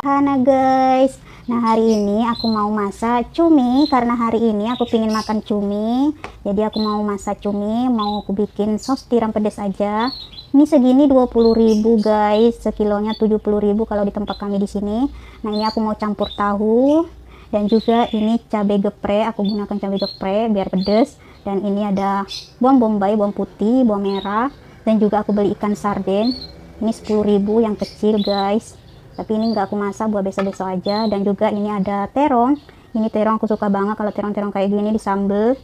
Hana guys, nah hari ini aku mau masak cumi karena hari ini aku pingin makan cumi. Jadi aku mau masak cumi, mau aku bikin sos tiram pedas aja. Ini segini 20.000 guys, sekilonya 70.000 kalau di tempat kami di sini. Nah ini aku mau campur tahu dan juga ini cabai geprek, aku gunakan cabai geprek biar pedas. Dan ini ada bawang bombay, bawang putih, bawang merah, dan juga aku beli ikan sarden. Ini 10.000 yang kecil guys, tapi ini nggak aku masak buat besok-besok aja. Dan juga ini ada terong. Ini terong aku suka banget kalau terong-terong kayak gini di sambal,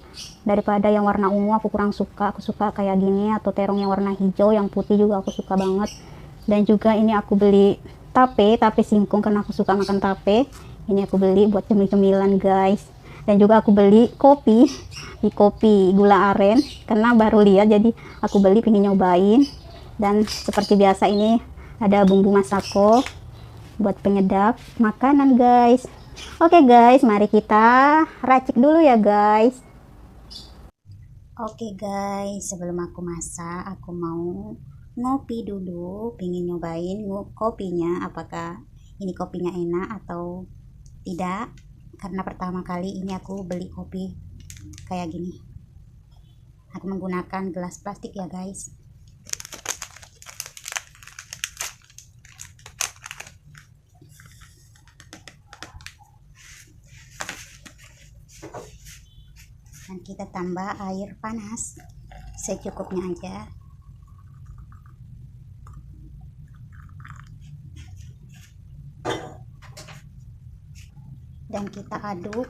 daripada yang warna ungu aku kurang suka. Aku suka kayak gini, atau terong yang warna hijau, yang putih juga aku suka banget. Dan juga ini aku beli tape singkong karena aku suka makan tape. Ini aku beli buat cemil-cemilan guys. Dan juga aku beli kopi, di kopi gula aren karena baru lihat, jadi aku beli pengen nyobain. Dan seperti biasa ini ada bumbu masako buat penyedap makanan guys. Oke guys, mari kita racik dulu ya guys. Oke guys, sebelum aku masak aku mau ngopi dulu, pengen nyobain kopinya, apakah ini kopinya enak atau tidak, karena pertama kali ini aku beli kopi kayak gini. Aku menggunakan gelas plastik ya guys. Dan kita tambah air panas secukupnya aja. Dan kita aduk.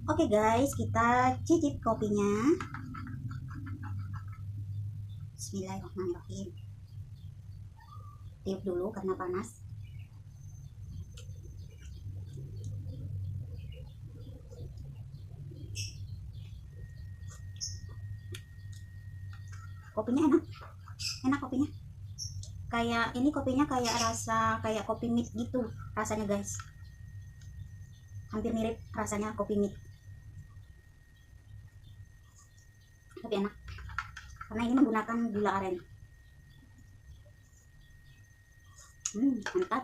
Oke guys, kita cicip kopinya. Bismillahirrahmanirrahim. Tiup dulu karena panas. Kopinya enak kopinya. Kayak ini kopinya kayak rasa kayak kopi mit gitu rasanya guys. Hampir mirip rasanya kopi mit. Tapi enak. Karena ini menggunakan gula aren. Mantap.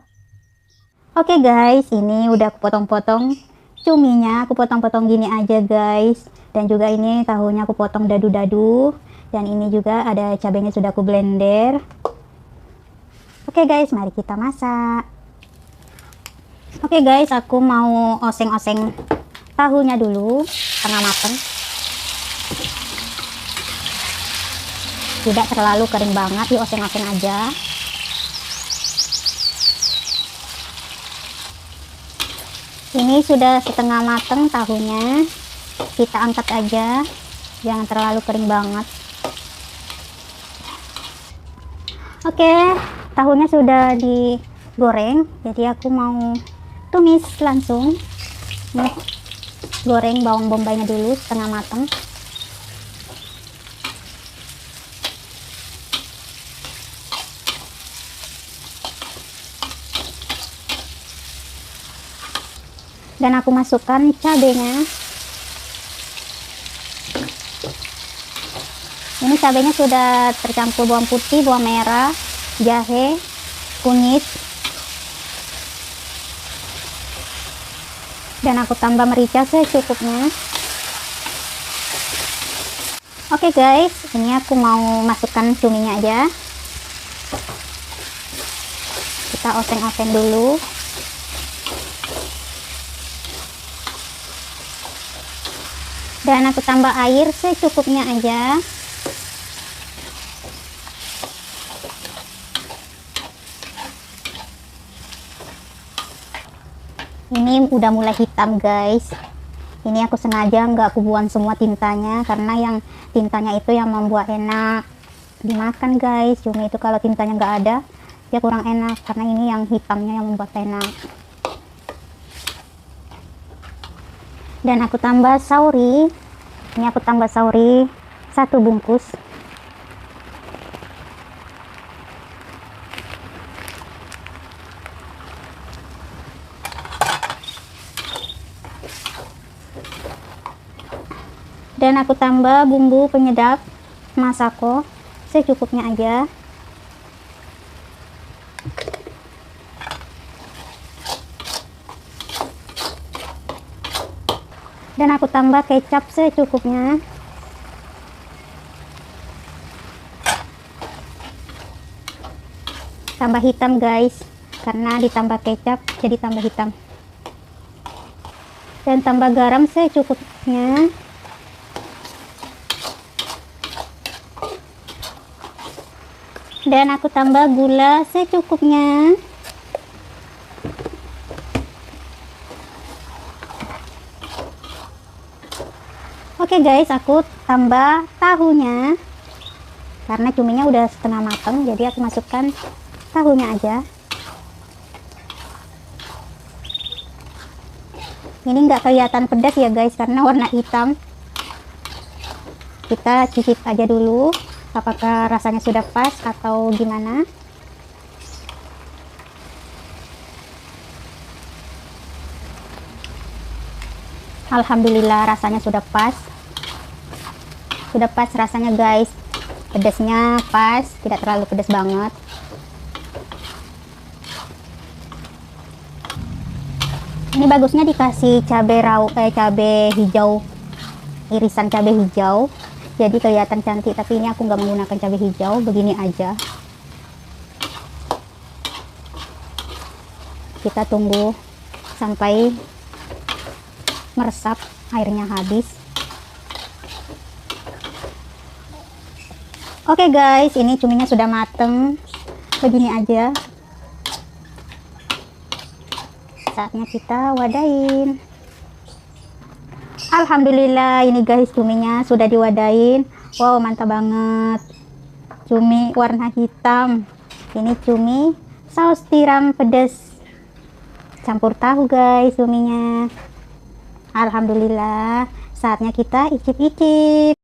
Oke guys, ini udah aku potong-potong cuminya, aku potong-potong gini aja guys. Dan juga ini tahunya aku potong dadu-dadu. Dan ini juga ada cabenya sudah aku blender. Oke guys, mari kita masak. Oke guys, aku mau oseng-oseng tahunya dulu setengah matang. Tidak terlalu kering banget, dioseng-oseng aja. Ini sudah setengah matang tahunya, kita angkat aja, jangan terlalu kering banget. Oke, tahunya sudah digoreng, jadi aku mau tumis langsung. Nih, goreng bawang bombaynya dulu setengah matang. Dan aku masukkan cabenya. Ini cabenya sudah tercampur bawang putih, bawang merah, jahe, kunyit. Dan aku tambah merica secukupnya. Oke guys, ini aku mau masukkan cuminya aja. Kita oseng-oseng dulu. Dan aku tambah air secukupnya aja. Ini udah mulai hitam guys. Ini aku sengaja nggak aku buang semua tintanya, karena yang tintanya itu yang membuat enak dimakan guys. Cumi itu kalau tintanya nggak ada ya kurang enak, karena ini yang hitamnya yang membuat enak. Dan aku tambah sauri. Ini aku tambah sauri 1 bungkus. Dan aku tambah bumbu penyedap masako secukupnya aja. Dan aku tambah kecap secukupnya. Tambah hitam guys, karena ditambah kecap jadi tambah hitam. Dan tambah garam secukupnya. Dan aku tambah gula secukupnya. Oke guys, aku tambah tahunya. Karena cuminya udah setengah matang, jadi aku masukkan tahunya aja. Ini nggak kelihatan pedas ya guys, karena warna hitam. Kita cicip aja dulu apakah rasanya sudah pas atau gimana. Alhamdulillah rasanya sudah pas rasanya guys. Pedasnya pas, tidak terlalu pedas banget. Ini bagusnya dikasih cabai cabai hijau, irisan cabai hijau, jadi kelihatan cantik. Tapi ini aku nggak menggunakan cabai hijau, begini aja. Kita tunggu sampai meresap, airnya habis. Oke guys, ini cuminya sudah mateng, begini aja. Saatnya kita wadain. Alhamdulillah, ini guys cuminya sudah diwadain. Wow, mantap banget. Cumi warna hitam. Ini cumi saus tiram pedas campur tahu guys cuminya. Alhamdulillah, saatnya kita icip-icip.